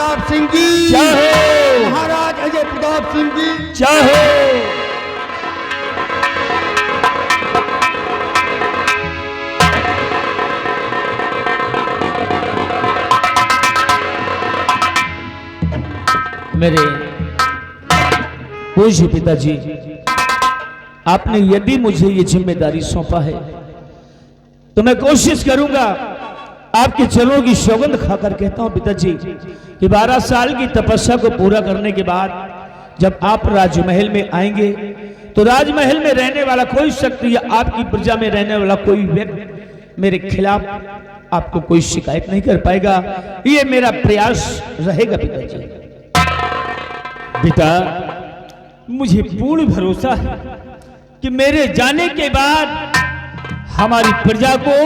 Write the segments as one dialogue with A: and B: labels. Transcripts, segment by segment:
A: प्रताप सिंह जी
B: जय हो।
A: महाराज अजय प्रताप सिंह जी
B: जय हो। मेरे पूज्य पिताजी, आपने यदि मुझे ये जिम्मेदारी सौंपा है तो मैं कोशिश करूंगा। आपके चरणों की सौगंध खाकर कहता हूं पिताजी कि 12 साल की तपस्या को पूरा करने के बाद जब आप राजमहल में आएंगे तो राजमहल में रहने वाला कोई शक्ति या आपकी प्रजा में रहने वाला कोई व्यक्ति मेरे खिलाफ आपको कोई शिकायत नहीं कर पाएगा। ये मेरा प्रयास रहेगा पिताजी। बेटा, मुझे पूर्ण भरोसा है कि मेरे जाने के बाद हमारी प्रजा को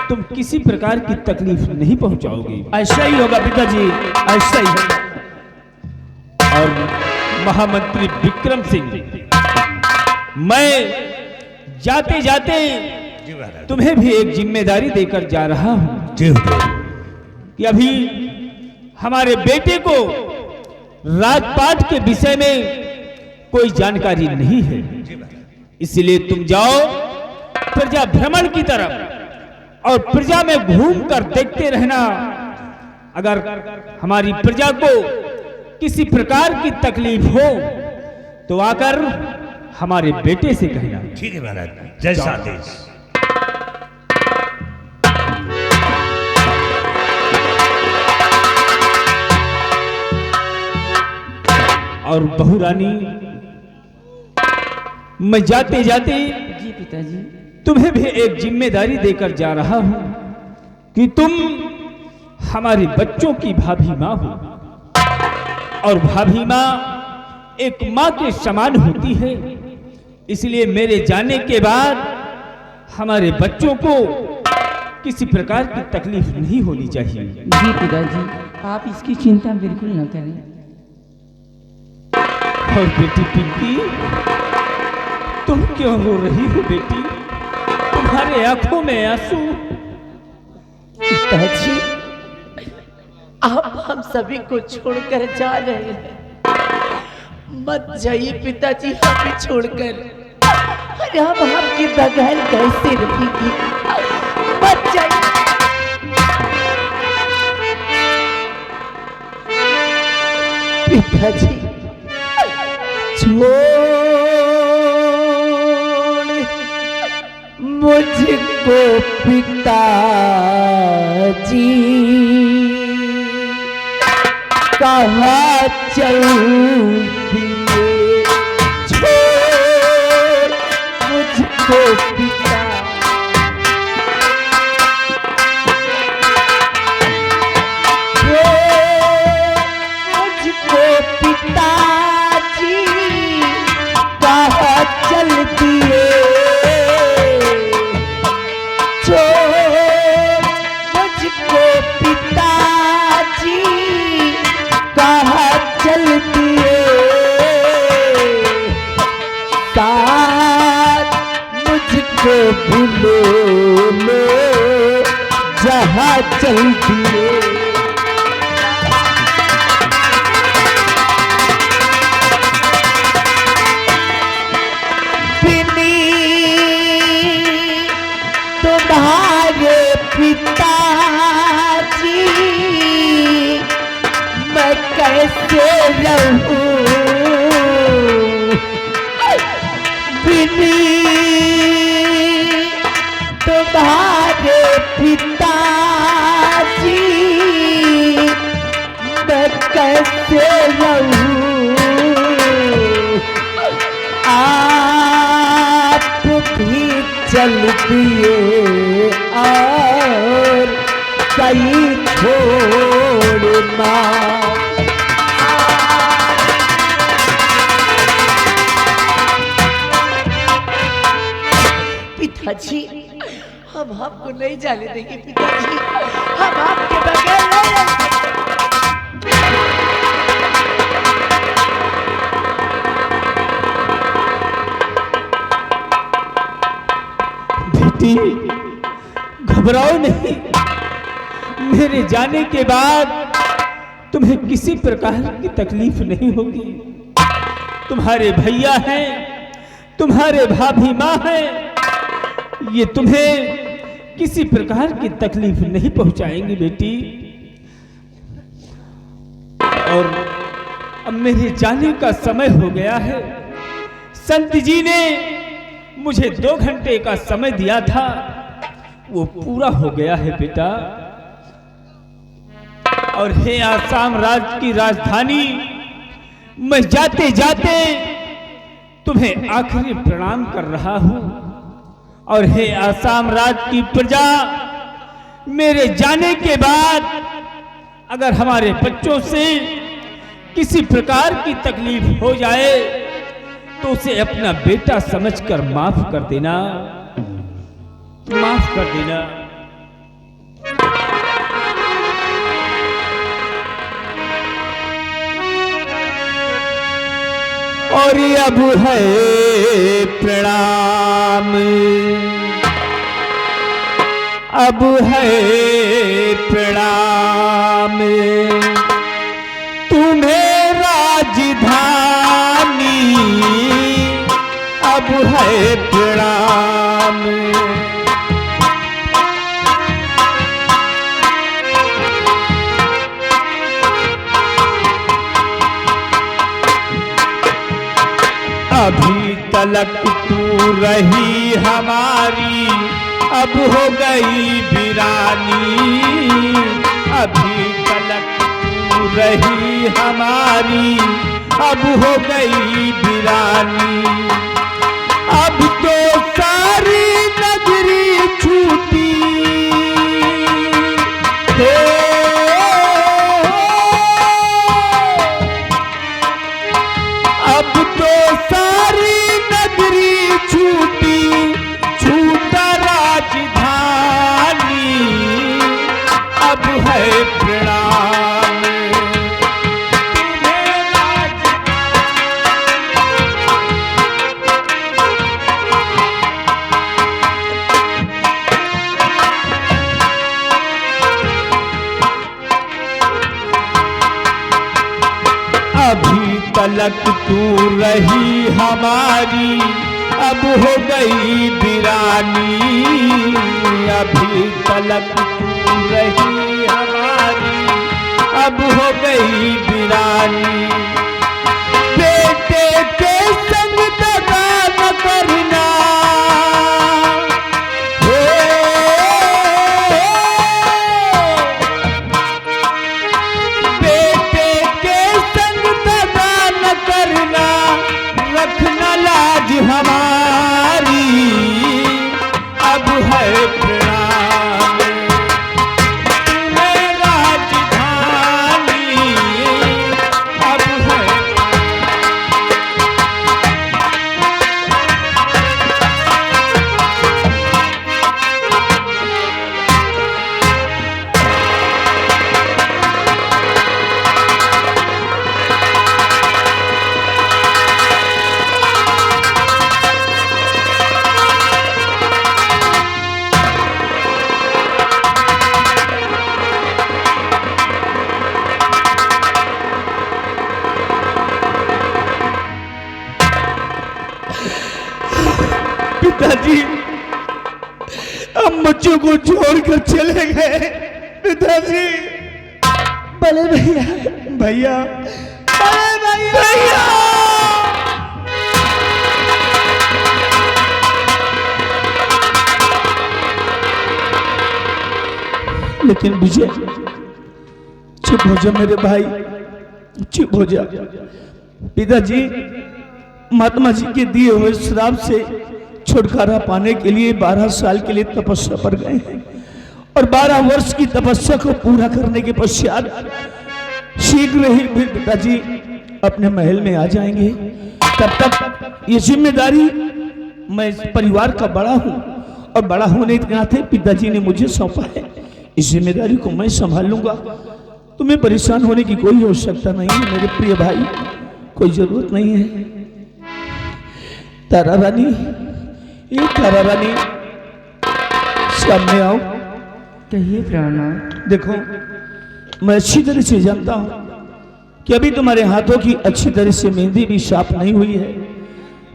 B: तुम किसी प्रकार की तकलीफ नहीं पहुंचाओगे। ऐसा ही होगा पिताजी, ऐसा ही होगा। और महामंत्री विक्रम सिंह, मैं जाते जाते तुम्हें भी एक जिम्मेदारी देकर जा रहा हूं कि अभी हमारे बेटे को राजपाट के विषय में कोई जानकारी नहीं है, इसलिए तुम जाओ प्रजा भ्रमण की तरफ और प्रजा में घूमकर देखते रहना। अगर हमारी प्रजा को किसी प्रकार की तकलीफ हो तो आकर हमारे बेटे से कहना।
C: ठीक है महाराज, जैसा आदेश।
B: और बहू रानी, मैं जाते जाते
D: जी पिताजी,
B: तुम्हें भी एक जिम्मेदारी देकर जा रहा हूं कि तुम हमारे बच्चों की भाभी मां हो और भाभी मां एक मां के समान होती है, इसलिए मेरे जाने के बाद हमारे बच्चों को किसी प्रकार की तकलीफ नहीं होनी चाहिए।
D: जी पिताजी, आप इसकी चिंता बिल्कुल न करें।
B: और बेटी पिंकी, तुम क्यों रो रही हो बेटी? तुम्हारे आंखों में आंसू।
E: पिताजी, आप हम सभी को छोड़कर जा रहे हैं। मत जाइए पिताजी, हमें छोड़कर। अरे हम आपके बगैर कैसे रहेंगे? मत जाइए। पिताजी, छोड़ मुझको पिताजी, कहाँ चल दिए? छोड़ मुझको पिता, मुझको पिताजी, कहाँ चल दिए? मुझको पिताजी, कहाँ चल दिए? साथ मुझको भूलो लो, जहाँ चल दिए। तुम्हारे पिताजी, मैं कैसे रहूं बिनी? तुम्हारे पिताजी, मैं कैसे रहूं? आप भी चल दिए और कहीं छोड़ना। पिताजी, हम आपको नहीं जाने देंगे पिताजी, हम आपके बगैर नहीं रह
B: सकते। घबराओ नहीं, मेरे जाने के बाद तुम्हें किसी प्रकार की तकलीफ नहीं होगी। तुम्हारे भैया हैं, तुम्हारे भाभी माँ हैं, ये तुम्हें किसी प्रकार की तकलीफ नहीं पहुंचाएंगी बेटी। और अब मेरे जाने का समय हो गया है। संत जी ने मुझे 2 घंटे का समय दिया था, वो पूरा हो गया है बेटा। और हे आसाम राज्य की राजधानी, मैं जाते जाते तुम्हें आखिरी प्रणाम कर रहा हूं। और हे आसाम राज्य की प्रजा, मेरे जाने के बाद अगर हमारे बच्चों से किसी प्रकार की तकलीफ हो जाए तो उसे अपना बेटा समझकर माफ कर देना, माफ कर देना। और अब है प्रणाम, अब है प्रणाम तुम्हें राजधानी, अब है प्रणाम। अभी तलक तू रही हमारी, अब हो गई वीरानी। अभी तलक तू रही हमारी, अब हो गई वीरानी। अब तो सारी नगरी छूटी अब तो सारी नगरी छूटी, छूटा राजधानी, अब है प्रणाम तुम्हें राजधानी। अभी तलक तू रही हमारी, अब हो गई वीरानी। अभी तलक तू रही हमारी, अब हो गई वीरानी। बेटे के संग दगा न करना, बेटे के संग दगा न करना, रखना लाज हमारी, अब है प्रणाम तुम्हें राजधानी, अब है। पिताजी अब मुझे को छोड़कर चले गए। पिताजी,
D: बड़े भैया,
B: भैया,
D: बड़े भैया,
B: लेकिन विजय चुप हो जा मेरे भाई, चुप हो जा। पिताजी महात्मा जी के दिए हुए श्राप से छुटकारा पाने के लिए 12 साल के लिए तपस्या पर गए हैं और 12 वर्ष की तपस्या को पूरा करने के पश्चात शीघ्र ही फिर पिताजी अपने महल में आ जाएंगे। तब तक ये जिम्मेदारी मैं इस परिवार का बड़ा हूं और बड़ा होने के नाते पिताजी ने मुझे सौंपा है। इस जिम्मेदारी को मैं संभाल लूंगा। तुम्हें परेशान होने की कोई आवश्यकता नहीं है मेरे प्रिय भाई, कोई जरूरत नहीं है। तारा रानी, ये तारा रानी, सामने आओ।
D: कहिए प्राणनाथ।
B: देखो मैं अच्छी तरह से जानता हूं कि अभी तुम्हारे हाथों की अच्छी तरह से मेहंदी भी साफ नहीं हुई है,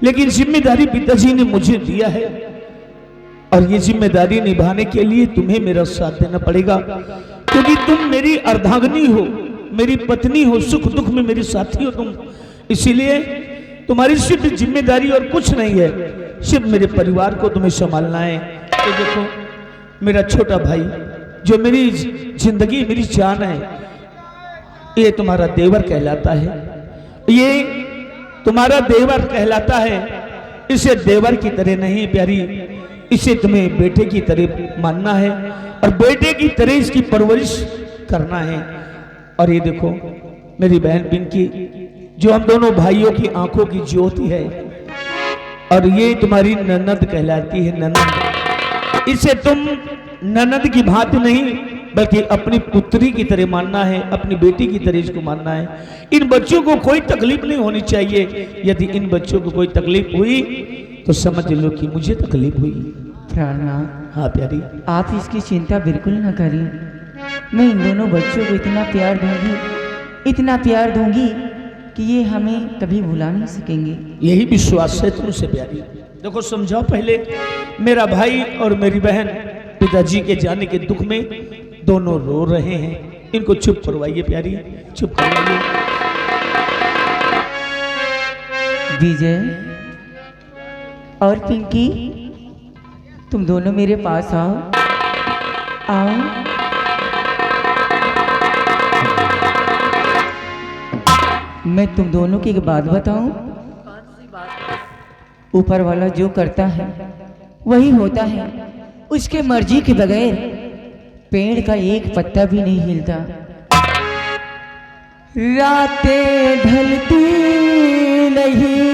B: लेकिन जिम्मेदारी पिताजी ने मुझे दिया है और ये जिम्मेदारी निभाने के लिए तुम्हें मेरा साथ देना पड़ेगा, क्योंकि तुम मेरी अर्धांगिनी हो, मेरी पत्नी हो, सुख दुख में मेरी साथी हो तुम। इसीलिए तुम्हारी सिर्फ जिम्मेदारी और कुछ नहीं है, सिर्फ मेरे परिवार को तुम्हें संभालना है। तो देखो मेरा छोटा भाई जो मेरी जिंदगी मेरी जान है, ये तुम्हारा देवर कहलाता है, ये तुम्हारा देवर कहलाता है। इसे देवर की तरह नहीं प्यारी, इसे तुम्हें बेटे की तरह मानना है और बेटे की तरह इसकी परवरिश करना है। और ये देखो मेरी बहन पिंकी जो हम दोनों भाइयों की आंखों की ज्योति है, और ये तुम्हारी ननद कहलाती है, ननद। इसे तुम ननद की भांति नहीं बल्कि अपनी पुत्री की तरह मानना है, अपनी बेटी की तरह इसको मानना है। इन बच्चों को कोई तकलीफ नहीं होनी चाहिए, यदि इन बच्चों को कोई तकलीफ हुई तो समझ लो कि मुझे तकलीफ हुई।
D: प्राणनाथ,
B: हाँ प्यारी,
D: आप इसकी चिंता बिल्कुल न करें। मैं इन दोनों बच्चों को इतना प्यार दूंगी, इतना प्यार दूंगी कि ये हमें कभी भुला नहीं सकेंगे।
B: यही विश्वास है तुमसे प्यारी। देखो समझाओ, पहले मेरा भाई और मेरी बहन पिताजी के जाने के दुख में दोनों रो रहे हैं, इनको चुप करवाइए प्यारी, चुप करवाइए।
D: विजय और पिंकी, तुम दोनों मेरे पास आओ, आओ। मैं तुम दोनों की एक बात बताऊं, ऊपर वाला जो करता है वही होता है, उसके मर्जी के बगैर पेड़ का एक पत्ता भी नहीं हिलता। रातें ढलती नहीं,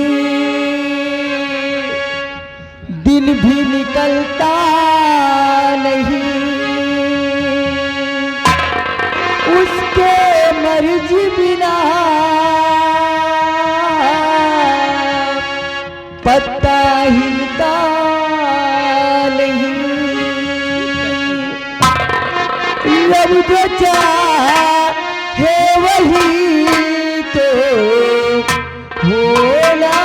D: दिन भी निकलता नहीं, उसके मर्जी बिना पत्ता हिलता नहीं। रब जो चाहे वही तो होना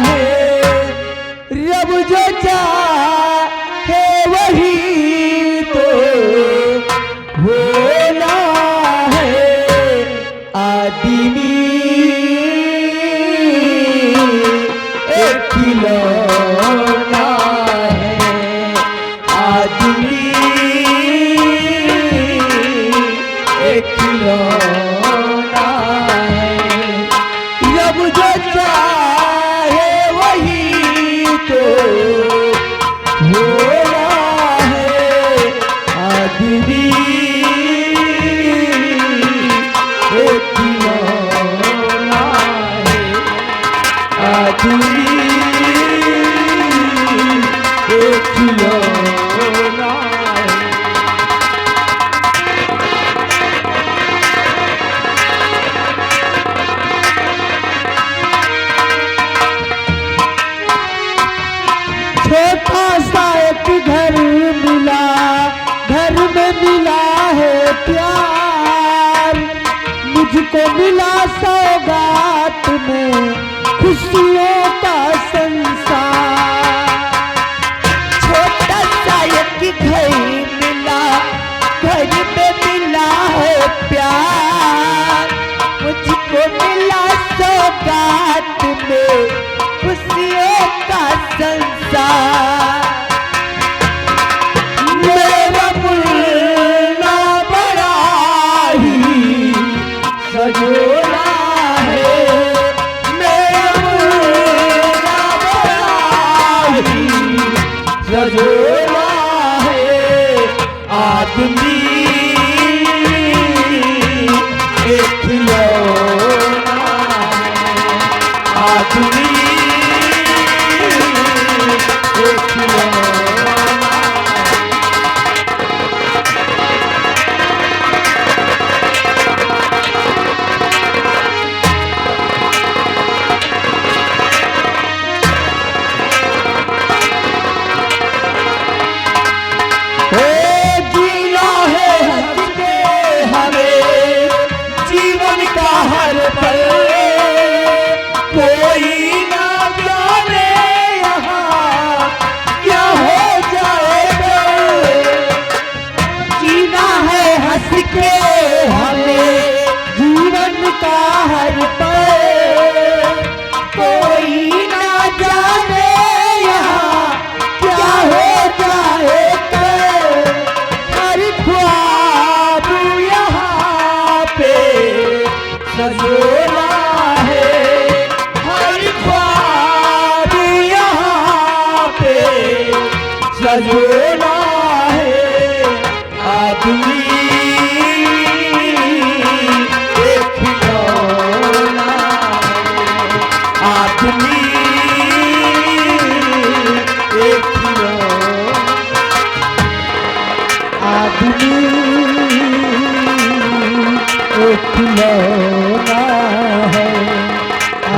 D: है, रब जो चाहे वही तो होना है। आदमी एक खिलौना है, आदमी एक खिलौना है। रब जो चाहे वही तो होना है। आदमी एक खिलौना है, आदमी एक खिलौना है। छोटा सा एक घर मिला, घर में मिला है प्यार, मुझको मिला सौगात में खुशियों का संसार। छोटा सा एक घर मिला, घर में मिला है प्यार, मुझको मिला सौगात में खुशियों का संसार। मेरा मुन्ना बड़ा ही सजोला है, मेरा
B: सजोला है हर ख्वाब यहाँ पे सजोला है आदमी एक खिलौना है आदमी एक खिलौना
A: आदमी एक खिलौना है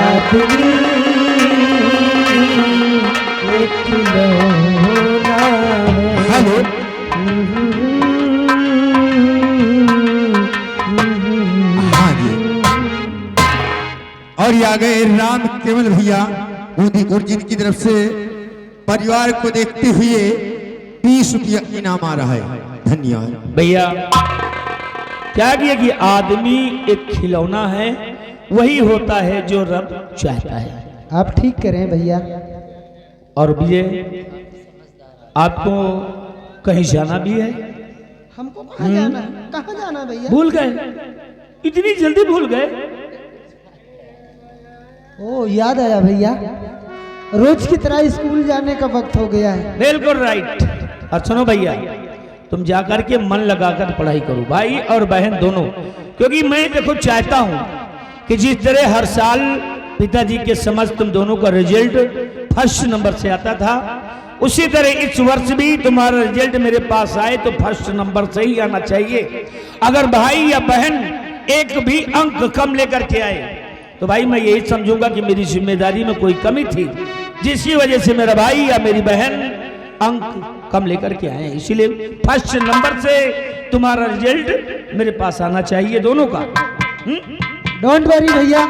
A: आदमी एक खिलौना है।
F: हेलो हाँ जी। और ये आ गए राम केवल भैया बूंदी गुरजिन की तरफ से परिवार को देखते हुए 20 रुपया इनाम आ रहा है। धन्यवाद
B: भैया। क्या किया कि आदमी एक खिलौना है, वही होता है जो रब चाहता है।
A: आप ठीक करें भैया।
B: और विजय, आपको कहीं जाना भी है?
A: हमको कहाँ जाना है? कहाँ जाना है भैया?
B: भूल गए? इतनी जल्दी भूल गए?
A: ओ याद आया भैया, रोज की तरह स्कूल जाने का वक्त हो गया है।
B: बिल्कुल राइट। और सुनो भैया, तुम जाकर के मन लगाकर पढ़ाई करो, भाई और बहन दोनों। क्योंकि मैं देखो चाहता हूं कि जिस तरह हर साल पिताजी के समझ तुम दोनों का रिजल्ट फर्स्ट नंबर से आता था, उसी तरह इस वर्ष भी तुम्हारा रिजल्ट मेरे पास आए तो फर्स्ट नंबर से ही आना चाहिए। अगर भाई या बहन एक भी अंक कम लेकर के आए तो भाई मैं यही समझूंगा कि मेरी जिम्मेदारी में कोई कमी थी, जिसकी वजह से मेरा भाई या मेरी बहन अंक कम लेकर के आए। इसीलिए फर्स्ट नंबर से तुम्हारा रिजल्ट मेरे पास आना चाहिए दोनों का।
A: डोंट वरी भैया,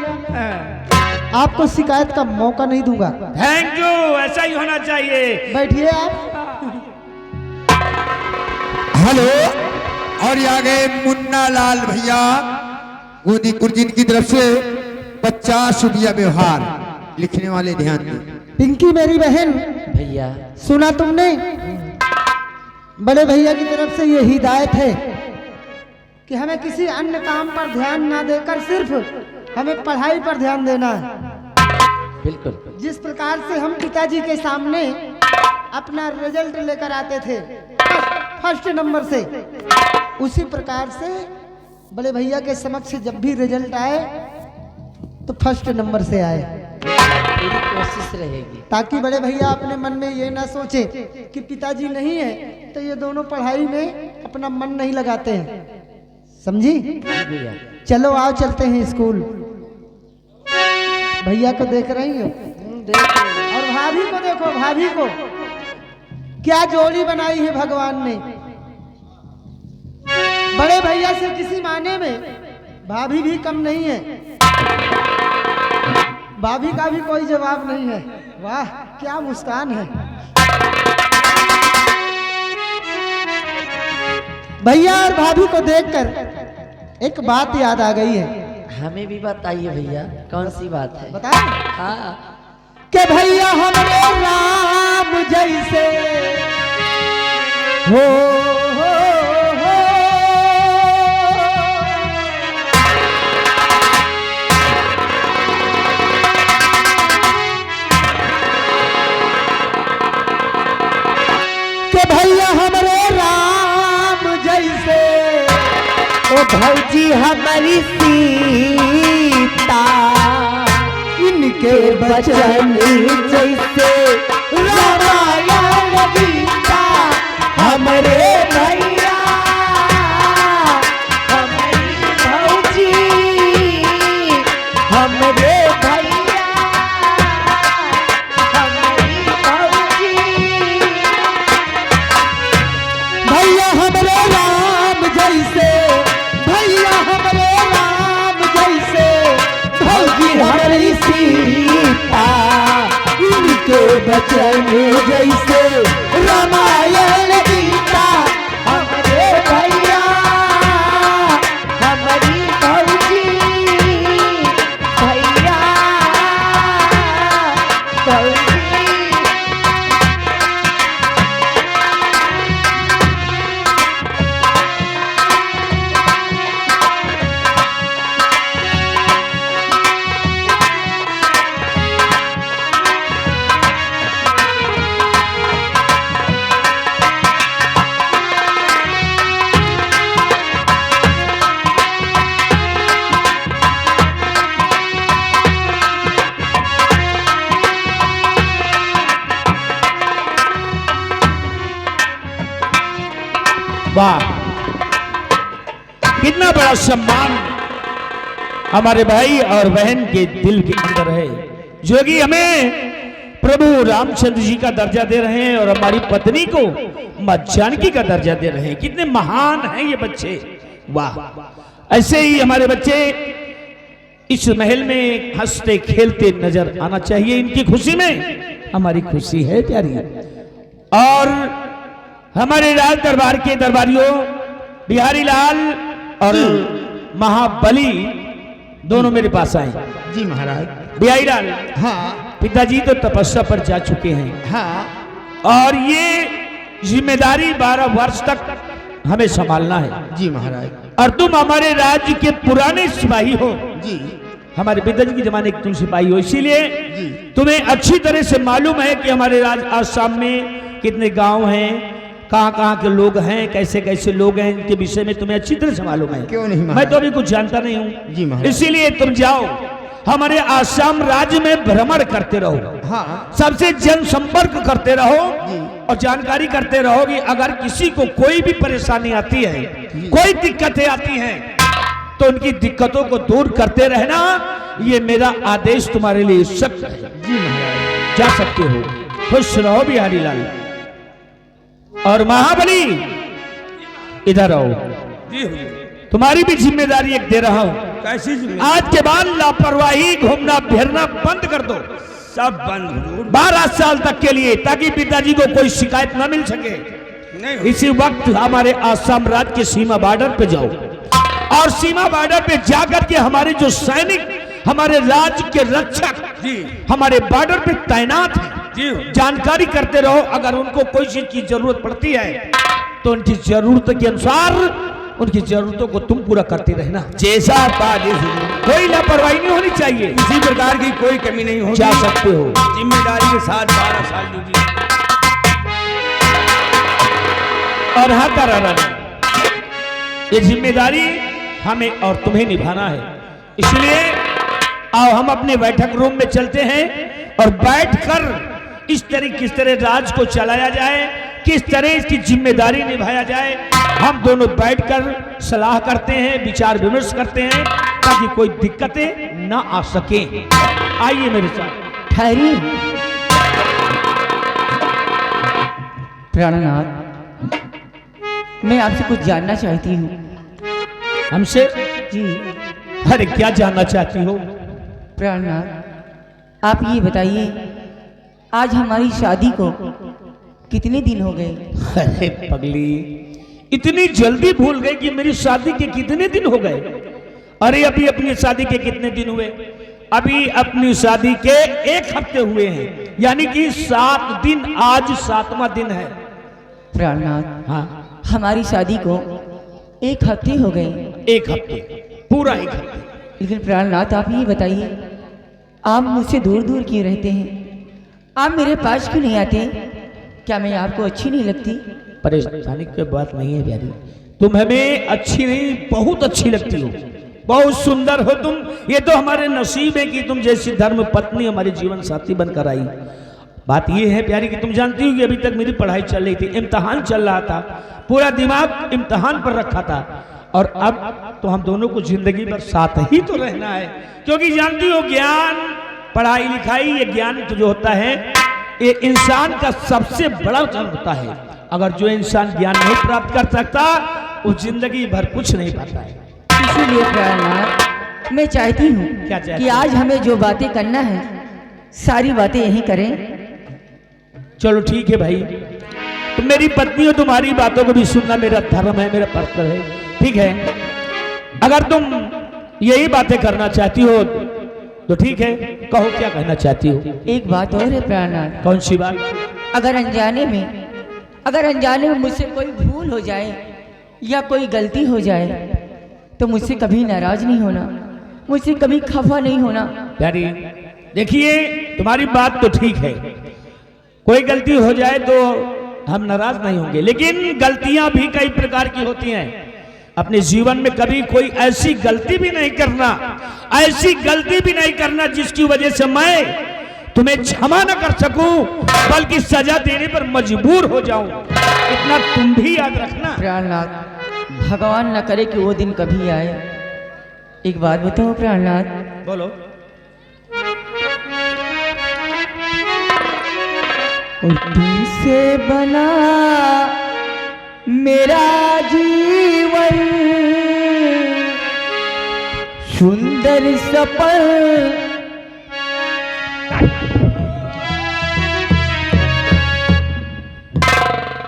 A: आपको शिकायत का मौका नहीं दूंगा।
B: थैंक यू, ऐसा ही होना चाहिए।
A: बैठिए आप।
F: हेलो। और ये आ गए मुन्ना लाल भैया बूंदी गुरजिन की तरफ से 50 रुपया व्यवहार। लिखने वाले ध्यान दें।
A: पिंकी मेरी बहन,
E: भैया
A: सुना तुमने? बड़े भैया की तरफ से ये हिदायत है कि हमें किसी अन्य काम पर ध्यान ना देकर सिर्फ हमें पढ़ाई पर ध्यान देना है।
E: बिल्कुल।
A: जिस प्रकार से हम पिताजी के सामने अपना रिजल्ट लेकर आते थे फर्स्ट नंबर से, उसी प्रकार से बड़े भैया के समक्ष जब भी रिजल्ट आए तो फर्स्ट नंबर से आए,
E: पूरी कोशिश रहेगी।
A: ताकि बड़े भैया अपने मन में ये ना सोचे कि पिताजी नहीं है तो ये दोनों पढ़ाई में अपना मन नहीं लगाते हैं। समझी?
E: भैया
A: चलो आओ चलते हैं स्कूल। भैया को देख रही हो और भाभी को देखो, भाभी को क्या जोड़ी बनाई है भगवान ने। बड़े भैया से किसी माने में भाभी भी कम नहीं है, भाभी का भी कोई जवाब नहीं है। वाह क्या मुस्कान है। भैया और भाभी को देखकर एक बात याद आ गई है।
E: हमें भी बताइए भैया, कौन सी बात है?
A: बताएं?
E: हाँ।
A: कि भैया हमरे राम जैसे हो, कि भैया हमरे राम जैसे ओ भौजी हमारी सीता, इनके बचन जैसे रामायण गीता हमरे भैया हमारी भौजी हमरे भैया हमारी भौजी। भैया हमरे राम जैसे, भैया हमरे राम जैसे, भौजी हमारी सीता, इनके बचन जैसे रामायण गीता
B: कितना बड़ा सम्मान हमारे भाई और बहन के दिल के अंदर है, जो कि हमें प्रभु रामचंद्र जी का दर्जा दे रहे हैं और हमारी पत्नी को मां जानकी का दर्जा दे रहे हैं। कितने महान हैं ये बच्चे, वाह। ऐसे ही हमारे बच्चे इस महल में हंसते खेलते नजर आना चाहिए। इनकी खुशी में हमारी खुशी है प्यारी। और हमारे राज दरबार के दरबारियों बिहारी लाल और महाबली दोनों मेरे पास आए।
A: जी महाराज।
B: बिहारी लाल,
A: हाँ
B: पिताजी तो तपस्या पर जा चुके हैं,
A: हाँ,
B: और ये जिम्मेदारी 12 वर्ष तक हमें संभालना है।
A: जी महाराज।
B: और तुम हमारे राज्य के पुराने सिपाही हो।
A: जी
B: हमारे पिताजी के जमाने के तुम सिपाही हो, इसीलिए
A: जी
B: तुम्हें अच्छी तरह से मालूम है कि हमारे राज्य आसाम में कितने गांव हैं, कहाँ कहाँ के लोग हैं, कैसे कैसे लोग हैं, इनके विषय में तुम्हें अच्छी तरह से मालूम है।
A: क्यों नहीं महाराज?
B: मैं तो अभी कुछ जानता नहीं हूँ।
A: जी महाराज।
B: इसीलिए तुम जाओ हमारे आसाम राज्य में भ्रमण करते रहो,
A: हाँ
B: सबसे जनसंपर्क करते रहो
A: जी।
B: और जानकारी करते रहो कि अगर किसी को कोई भी परेशानी आती है, कोई दिक्कतें आती हैं, तो उनकी दिक्कतों को दूर करते रहना, ये मेरा आदेश तुम्हारे लिए सख्त है।
A: जी महाराज।
B: जा सकते हो, खुश रहो बिहारी लाल। और महाबली इधर आओ, तुम्हारी भी जिम्मेदारी एक दे रहा हूं।
C: कैसी
B: आज के बाद लापरवाही, घूमना फिरना बंद कर दो,
C: सब बंद हुजूर।
B: 12 साल तक के लिए, ताकि पिताजी को कोई शिकायत न मिल सके।
C: नहीं
B: इसी वक्त हमारे आसाम राज्य के सीमा बॉर्डर पे जाओ और सीमा बॉर्डर पे जाकर के हमारे जो सैनिक, हमारे राज्य के रक्षक
C: जी
B: हमारे बॉर्डर पे तैनात हैं,
C: जी
B: जानकारी करते रहो। अगर उनको कोई चीज की जरूरत पड़ती है तो उनकी जरूरत के अनुसार उनकी जरूरतों को तुम पूरा करते रहना।
C: जैसा आदेश हुजूर।
B: कोई लापरवाही नहीं होनी चाहिए।
C: किसी प्रकार की कोई कमी नहीं होगी।
B: जा सकते हो।
C: जिम्मेदारी के साथ 12 साल ड्यूटी।
B: और हाँ तारा, ये जिम्मेदारी हमें और तुम्हें निभाना है। इसलिए आओ हम अपने बैठक रूम में चलते हैं और बैठकर इस तरह राज को चलाया जाए, किस तरह इसकी जिम्मेदारी निभाया जाए, हम दोनों बैठकर सलाह करते हैं, विचार विमर्श करते हैं, ताकि कोई दिक्कतें ना आ सके। आइए मेरे साथ।
D: ठहरिए प्राणनाथ, मैं आपसे कुछ जानना चाहती हूँ।
B: हमसे?
D: जी
B: अरे क्या जानना चाहती हो?
D: प्राणनाथ, आप ये बताइए, आज हमारी शादी को कितने दिन हो गए?
B: अरे पगली, इतनी जल्दी भूल गई कि मेरी शादी के कितने दिन हो गए? अरे अभी अपनी शादी के कितने दिन हुए? अभी अपनी शादी के 1 हफ्ते हुए हैं, यानी कि 7 दिन, आज 7वां दिन है।
D: प्राणनाथ,
B: हाँ,
D: हमारी शादी को 1 हफ्ते हो गए।
B: 1 हफ्ते, पूरा 1 हफ्ते।
D: लेकिन प्राणनाथ, आप ये बताइए, आप मुझसे दूर दूर क्यों रहते हैं? आप मेरे पास क्यों नहीं आते? क्या मैं आपको अच्छी नहीं लगती?
B: परेशानी की बात नहीं है प्यारी, तुम हमें अच्छी नहीं, बहुत अच्छी लगती हो, बहुत सुंदर हो तुम। ये तो हमारे नसीब है कि तुम जैसी धर्म पत्नी हमारे जीवन साथी बनकर आई। बात ये है प्यारी कि तुम जानती हो कि अभी तक मेरी पढ़ाई चल रही थी, इम्तिहान चल रहा था, पूरा दिमाग इम्तिहान पर रखा था, और अब तो हम दोनों को जिंदगी भर साथ ही तो रहना है। क्योंकि जानती हो, ज्ञान, पढ़ाई लिखाई, ये ज्ञान तो जो होता है, ये इंसान का सबसे बड़ा धन होता है। अगर जो इंसान ज्ञान नहीं प्राप्त कर सकता, वो जिंदगी भर कुछ नहीं पाता है।
D: इसीलिए प्राणनाथ, मैं चाहती हूँ
B: क्या चाहती
D: कि आज हमें जो बातें करना है, सारी बातें यहीं करें।
B: चलो ठीक है भाई, तुम मेरी पत्नी हो, तुम्हारी बातों को भी सुनना मेरा धर्म है, मेरा कर्तव्य है। ठीक है, अगर तुम यही बातें करना चाहती हो तो ठीक है, कहो क्या कहना चाहती हो?
D: एक बात और है प्राणनाथ,
B: कौन सी बात?
D: अगर अनजाने में मुझसे कोई भूल हो जाए या कोई गलती हो जाए, तो मुझसे कभी नाराज नहीं होना, मुझसे कभी खफा नहीं होना।
B: प्यारी देखिए, तुम्हारी बात तो ठीक है, कोई गलती हो जाए तो हम नाराज नहीं होंगे, लेकिन गलतियां भी कई प्रकार की होती हैं। अपने जीवन में कभी कोई ऐसी गलती भी नहीं करना, ऐसी गलती भी नहीं करना जिसकी वजह से मैं तुम्हें क्षमा न कर सकूं, बल्कि सजा देने पर मजबूर हो जाऊं। इतना तुम भी याद रखना।
D: प्राणनाथ, भगवान न करे कि वो दिन कभी आए। एक बात बताओ प्राणनाथ,
B: बोलो।
D: और तुमसे बना मेरा जीवन सुंदर सपन,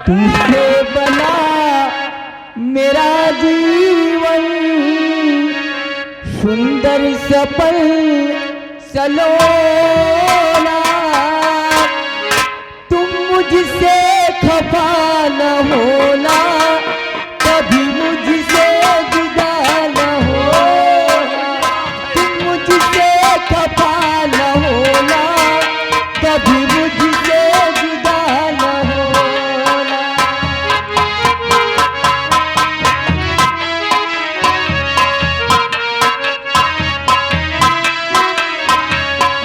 D: तुमसे बना मेरा जीवन सुंदर सपन सलोना, तुम मुझसे खफा न होना, कभी मुझसे जुदा न होना, तुम मुझसे खफा न होना, कभी मुझसे जुदा न होना।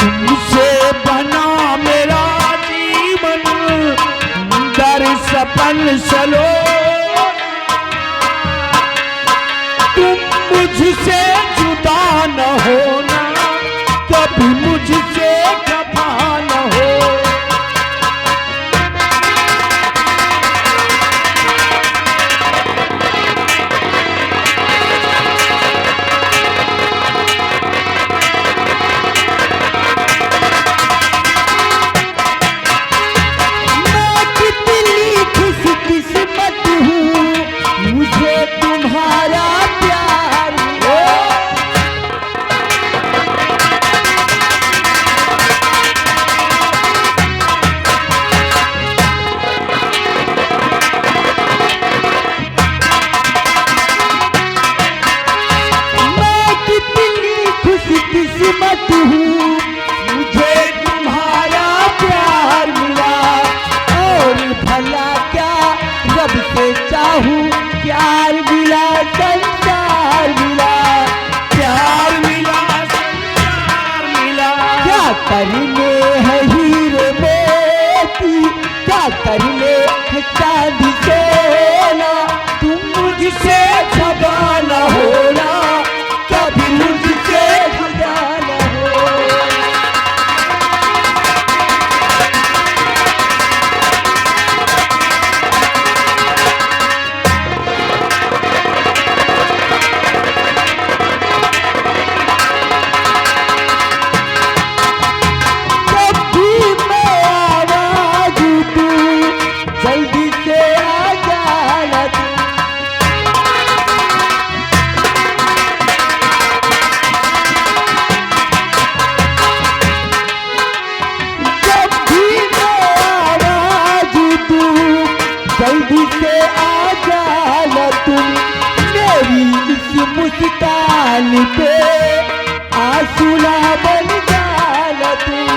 B: तुमसे बना मेरा जीवन सुंदर सपन सलो, तुम मुझसे जुदा न होना, कभी मुझसे खफा न हो।
D: मैं कितनी खुशकिस्मत हूँ, मुझे तुम्हारा प्यार मिला। मैं कितनी खुशकिस्मत हूँ, मुझे तुम्हारा प्यार मिला। और भला क्या रब से चाहूँ, प्यार मिला संसार मिला,
B: प्यार मिला संसार मिला,
D: क्या करने है हीरे मोती, क्या करने है चांदी सोना, तुम मुझसे जुदा न होना, कभी मुझसे जुदा न होना। जब भी मैं आवाज दूं, जल्दी से आ जाना तू। जब भी मैं आवाज दूं, जल्दी से आ जाना तुम। मेरी इस मुस्कान पे आंसू ना बन जाना तुम,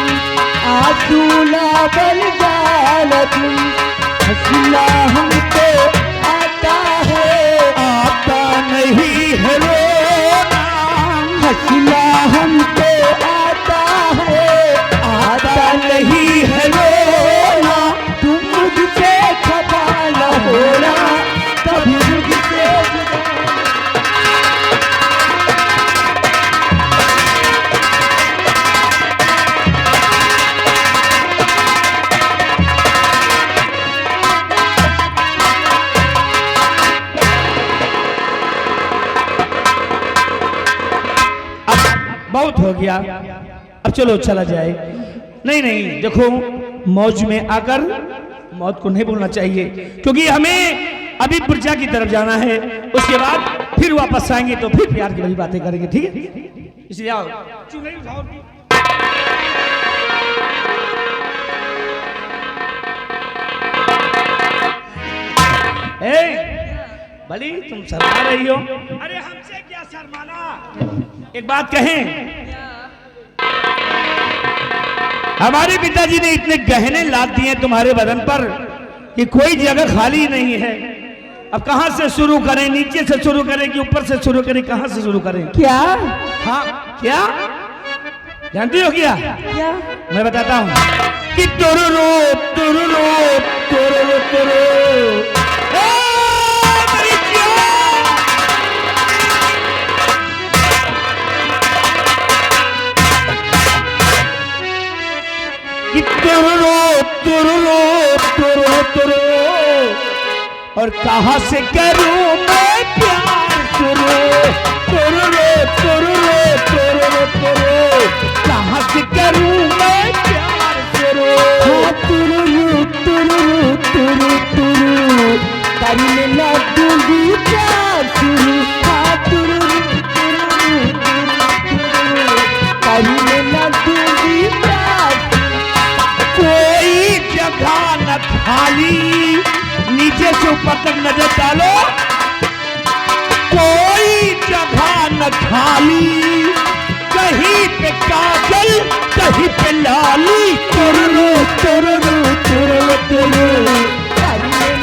D: आंसू ना बन जाना तुम। हंसना हमको आता
B: नहीं है रोना,
D: हंसना हमको आता
B: नहीं है रोना,
D: तुम मुझसे खफा न होना, कभी मुझसे जुदा
B: बहुत हो गया, अब चलो चला जाए। नहीं नहीं, देखो मौज में आकर मौत को नहीं भूलना चाहिए, क्योंकि हमें अभी पुरजा की तरफ जाना है, उसके बाद फिर वापस आएंगे तो फिर प्यार की बड़ी बातें करेंगे, ठीक है? इसलिए आओ। भली तुम शर्मा रही हो। अरे हमसे क्या शर्माना, एक बात कहें, हमारे पिताजी ने इतने गहने लाद दिए तुम्हारे बदन पर कि कोई जगह खाली नहीं है। अब कहां से शुरू करें, नीचे से शुरू करें कि ऊपर से शुरू करें, कहां से शुरू करें?
D: क्या
B: हाँ क्या जानती हो क्या?
D: क्या
B: मैं बताता हूं कि तुरुरु तुरुरु तुरुरु तुरु, ए, मेरी जान! और कहाँ से करूं मैं प्यार शुरू कहाँ से करूं मैं प्यार शुरू करने लगूंगी प्यार शुरू करने लगूंगी प्यार कोई जगह न खाली नीचे से ऊपर तक नजर डालो कोई जगह न खाली कहीं पे काजल कहीं पे लाली करने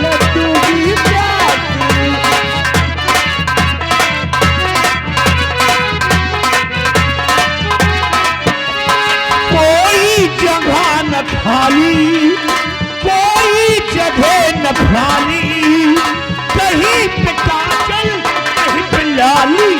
B: लगूंगी प्यार कोई जगह न खाली कोई जगह न खाली कहीं पे काजल कहीं पे लाली